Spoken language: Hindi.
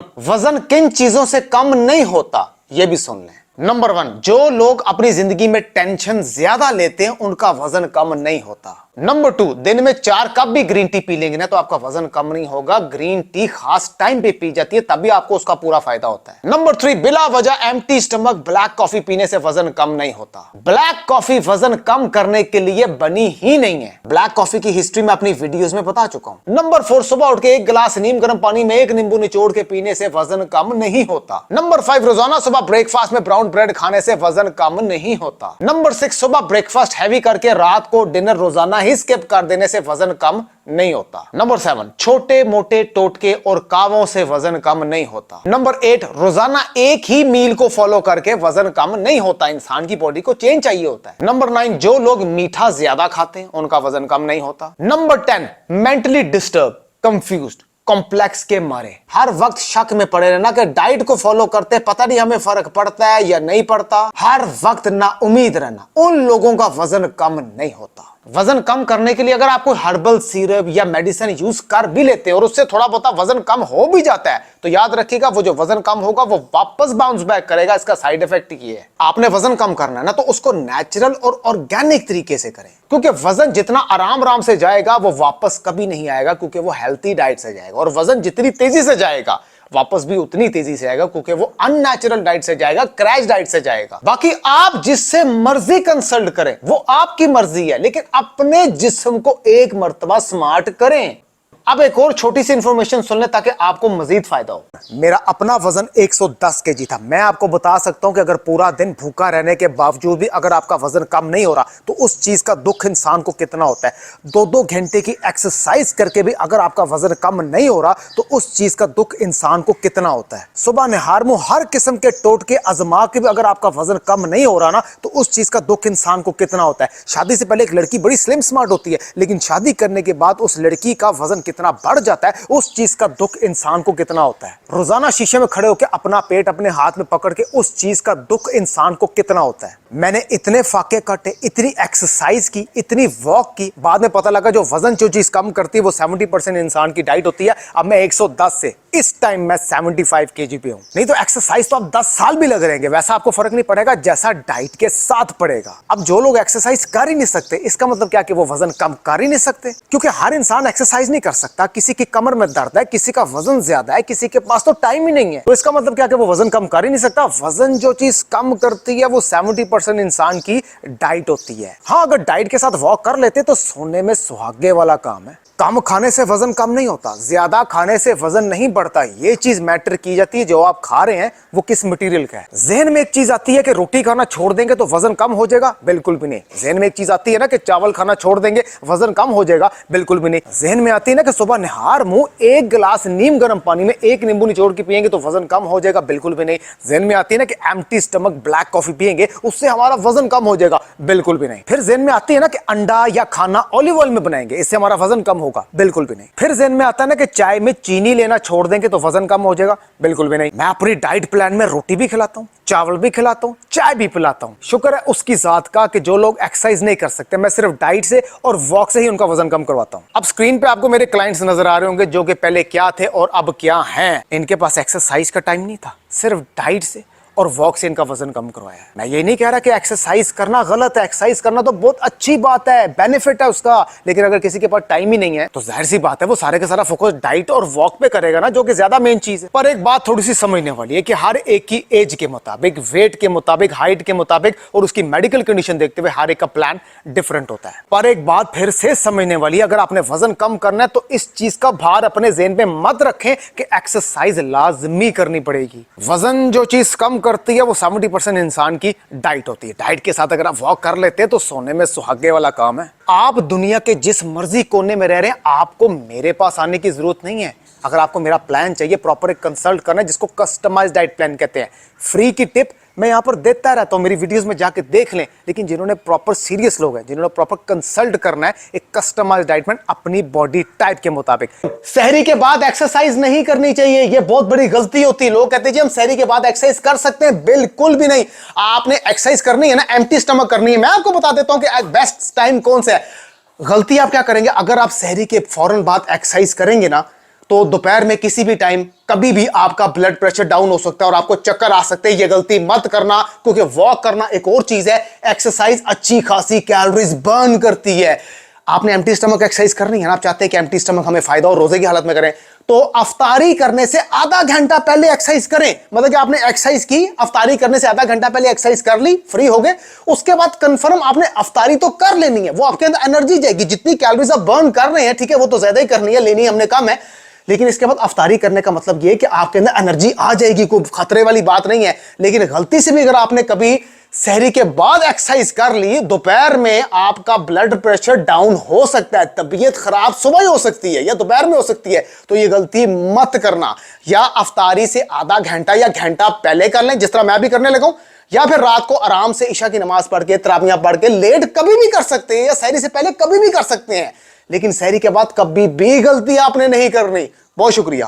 वजन किन चीजों से कम नहीं होता, यह भी सुन लें। नंबर 1, जो लोग अपनी जिंदगी में टेंशन ज्यादा लेते हैं उनका वजन कम नहीं होता। नंबर 2, दिन में 4 कप भी ग्रीन टी पी लेंगे ना तो आपका वजन कम नहीं होगा। ग्रीन टी खास टाइम पे पी जाती है, तभी आपको उसका पूरा फायदा होता है। नंबर 3, बिला वजह एम्प्टी स्टमक ब्लैक कॉफी पीने से वजन कम नहीं होता। ब्लैक कॉफी वजन कम करने के लिए बनी ही नहीं है। ब्लैक कॉफी की हिस्ट्री में अपनी वीडियोस में बता चुका हूं। नंबर 4, सुबह उठ के 1 गिलास नीम गर्म पानी में 1 नींबू निचोड़ के पीने से वजन कम नहीं होता। नंबर 5, रोजाना सुबह ब्रेकफास्ट में ब्राउन ब्रेड खाने से वजन कम नहीं होता। नंबर 6, सुबह ब्रेकफास्ट हैवी करके रात को डिनर रोजाना ही स्किप कर देने से वजन कम नहीं होता। नंबर 7, छोटे मोटे टोटके और कावों से वजन कम नहीं होता। नंबर 8, रोजाना एक ही मील को फॉलो करके वजन कम नहीं होता। इंसान की बॉडी को चेंज चाहिए होता है। नंबर 9, जो लोग मीठा ज्यादा खाते हैं उनका वजन कम नहीं होता। Number 10, mentally disturb, confused, complex के मारे हर वक्त शक में पड़े रहना कि डाइट को फॉलो करते पता नहीं हमें फर्क पड़ता है या नहीं पड़ता, हर वक्त ना उम्मीद रहना, उन लोगों का वजन कम नहीं होता। वजन कम करने के लिए अगर आप कोई हर्बल सिरप या मेडिसिन यूज कर भी लेते हैं और उससे थोड़ा बहुत वजन कम हो भी जाता है तो याद रखिएगा वो जो वजन कम होगा वो वापस बाउंस बैक करेगा। इसका साइड इफेक्ट ये है। आपने वजन कम करना है ना तो उसको नेचुरल और ऑर्गेनिक तरीके से करें, क्योंकि वजन जितना आराम आराम से जाएगा वो वापस कभी नहीं आएगा, क्योंकि वो हेल्थी डाइट से जाएगा। और वजन जितनी तेजी से जाएगा वापस भी उतनी तेजी से आएगा, क्योंकि वो अननेचुरल डाइट से जाएगा, क्रैश डाइट से जाएगा। बाकी आप जिससे मर्जी कंसल्ट करें वो आपकी मर्जी है, लेकिन अपने जिस्म को एक मर्तबा स्मार्ट करें। अब एक और छोटी सी इंफॉर्मेशन सुन ले ताकि आपको मजीद फायदा हो। मेरा अपना वजन 110 केजी था। मैं आपको बता सकता हूं कि अगर पूरा दिन भूखा रहने के बावजूद भी अगर आपका वजन कम नहीं हो रहा तो उस चीज का दुख इंसान को कितना होता है। 2-2 घंटे की एक्सरसाइज करके भी अगर आपका वजन कम नहीं हो रहा तो उस चीज का दुख इंसान को कितना होता है। सुबह निहार मुंह हर किस्म के टोटके आजमा के भी अगर आपका वजन कम नहीं हो रहा ना तो उस चीज का दुख इंसान को कितना होता है। शादी से पहले एक लड़की बड़ी स्लिम स्मार्ट होती है, लेकिन शादी करने के बाद उस लड़की का वजन कितना बढ़ जाता है, उस चीज का दुख इंसान को कितना होता है। रोजाना शीशे में खड़े होकर अपना पेट अपने हाथ में पकड़ के उस चीज का दुख इंसान को कितना होता है। मैंने इतने फाके काटे, इतनी एक्सरसाइज की, इतनी वॉक की, बाद में पता लगा जो वजन जो चीज कम करती है वो 70% इंसान की डाइट होती है। अब मैं 110 से इस टाइम मैं 75 केजी पे हूं। नहीं तो एक्सरसाइज तो अब 10 साल भी लग रहेंगे, वैसा आपको फर्क नहीं पड़ेगा जैसा डाइट के साथ पड़ेगा। अब जो लोग एक्सरसाइज कर ही नहीं सकते इसका मतलब क्या कि वो वजन कम कर ही नहीं सकते, क्योंकि हर इंसान एक्सरसाइज नहीं कर सकता। किसी की कमर में दर्द है, किसी का वजन ज्यादा है, किसी के पास तो टाइम ही नहीं है, तो इसका मतलब क्या कि वो वजन कम कर ही नहीं सकता। वजन जो चीज कम करती है वो 70% इंसान की डाइट होती है। हाँ, अगर डाइट के साथ वॉक कर लेते तो सोने में सुहागे वाला काम है। कम खाने से वजन कम नहीं होता, ज्यादा खाने से वजन नहीं बढ़ता। ये चीज मैटर की जाती है जो आप खा रहे हैं वो किस मटेरियल का है। जहन में एक चीज आती है कि रोटी खाना छोड़ देंगे तो वजन कम हो जाएगा, बिल्कुल भी नहीं। जहन में एक चीज आती है ना कि चावल खाना छोड़ देंगे वजन कम हो जाएगा, बिल्कुल भी नहीं। जहन में आती है ना कि सुबह निहार मुंह 1 गिलास नीम गर्म पानी में 1 नींबू निचोड़ के पिएंगे तो वजन कम हो जाएगा, बिल्कुल भी नहीं। जहन में आती है ना कि एम्प्टी स्टमक ब्लैक कॉफी पिएंगे उससे हमारा वजन कम हो जाएगा, बिल्कुल भी नहीं। फिर जहन में आती है ना कि अंडा या खाना ऑलिव ऑयल में बनाएंगे इससे हमारा वजन कम होगा, बिल्कुल भी नहीं। फिर ज़हन में आता है ना कि चाय में चीनी लेना छोड़ देंगे तो वजन कम हो जाएगा, बिल्कुल भी नहीं। मैं अपनी डाइट प्लान में रोटी भी खिलाता हूँ, चावल भी खिलाता हूँ, चाय भी पिलाता हूँ। शुक्र है उसकी जात का कि जो लोग एक्सरसाइज नहीं कर सकते मैं सिर्फ डाइट से और वॉक से ही उनका वजन कम करवाता हूँ। अब स्क्रीन पे आपको मेरे क्लाइंट्स नजर आ रहे होंगे जो कि पहले क्या थे और अब क्या हैं। इनके पास एक्सरसाइज का टाइम नहीं था, सिर्फ डाइट से और वॉक से इनका वजन कम करवाया है। मैं ये नहीं कह रहा कि एक्सरसाइज करना गलत है, एक्सरसाइज करना तो बहुत अच्छी बात है, बेनिफिट है उसका, लेकिन अगर किसी के पास टाइम ही नहीं है तो जाहिर सी बात है वो सारे का सारा फोकस डाइट और वॉक पे करेगा ना, जो कि ज्यादा मेन चीज है। पर एक बात थोड़ी सी समझने वाली है कि हर एक की एज के मुताबिक, वेट के मुताबिक, हाइट के मुताबिक और उसकी मेडिकल कंडीशन देखते हुए हर एक का प्लान डिफरेंट होता है। पर एक बात फिर से समझने वाली है, अगर आपने वजन कम करना है तो इस चीज का भार अपने ज़हन पे मत रखें कि एक्सरसाइज लाजमी करनी पड़ेगी। वजन जो चीज कम करती है वो 70% इंसान की डाइट होती है। डाइट के साथ अगर आप वॉक कर लेते हैं तो सोने में सुहागे वाला काम है। आप दुनिया के जिस मर्जी कोने में रह रहे हैं आपको मेरे पास आने की जरूरत नहीं है। अगर आपको मेरा प्लान चाहिए, प्रॉपर एक कंसल्ट करना है जिसको कस्टमाइज्ड डाइट प्लान कहते हैं, फ्री की टिप मैं यहाँ पर देता रहता हूँ, मेरी वीडियोस में जाके देख लें। लेकिन जिन्होंने प्रॉपर सीरियस लोग हैं, जिन्होंने प्रॉपर कंसल्ट करना है एक कस्टमाइज्ड डाइट प्लान अपनी बॉडी टाइप के मुताबिक। सहरी के बाद एक्सरसाइज नहीं करनी चाहिए, ये बहुत बड़ी गलती होती है। लोग कहते हैं जी हम सहरी के बाद एक्सरसाइज कर सकते हैं, बिल्कुल भी नहीं। आपने एक्सरसाइज करनी है ना, एम्प्टी स्टमक करनी है। मैं आपको बता देता हूं कि बेस्ट टाइम कौन सा है। गलती आप क्या करेंगे, अगर आप सहरी के फौरन बाद एक्सरसाइज करेंगे ना तो दोपहर में किसी भी टाइम कभी भी आपका ब्लड प्रेशर डाउन हो सकता है और आपको चक्कर आ सकते हैं। ये गलती मत करना, क्योंकि वॉक करना एक और चीज है, एक्सरसाइज अच्छी खासी कैलोरीज बर्न करती है। आपने एम्प्टी स्टमक एक्सरसाइज करनी है ना, आप चाहते हैं कि एम्प्टी स्टमक हमें फायदा और रोजे की हालत में करें, तो अफ्तारी करने से आधा घंटा पहले एक्सरसाइज करें। मतलब कि आपने एक्सरसाइज की, अफ्तारी करने से आधा घंटा पहले एक्सरसाइज कर ली, फ्री हो गए, उसके बाद कंफर्म आपने अफ्तारी तो कर लेनी है। वो आपके अंदर एनर्जी जाएगी, जितनी कैलोरीज आप बर्न कर रहे हैं, ठीक है, वो तो ज्यादा ही करनी है, लेनी हमने कम है, लेकिन इसके बाद अफ्तारी करने का मतलब यह कि आपके अंदर एनर्जी आ जाएगी, कोई खतरे वाली बात नहीं है। लेकिन गलती से भी अगर आपने कभी सहरी के बाद एक्सरसाइज कर ली, दोपहर में आपका ब्लड प्रेशर डाउन हो सकता है, तबीयत खराब सुबह ही हो सकती है या दोपहर में हो सकती है, तो ये गलती मत करना। या अफ्तारी से आधा घंटा या घंटा पहले कर लें, जिस तरह मैं भी करने लगा हूं, या फिर रात को आराम से ईशा की नमाज पढ़ के, तरावियां पढ़ के लेट कभी भी कर सकते हैं, या सहरी से पहले कभी भी कर सकते हैं, लेकिन सहरी के बाद कभी भी गलती आपने नहीं करनी। बहुत शुक्रिया।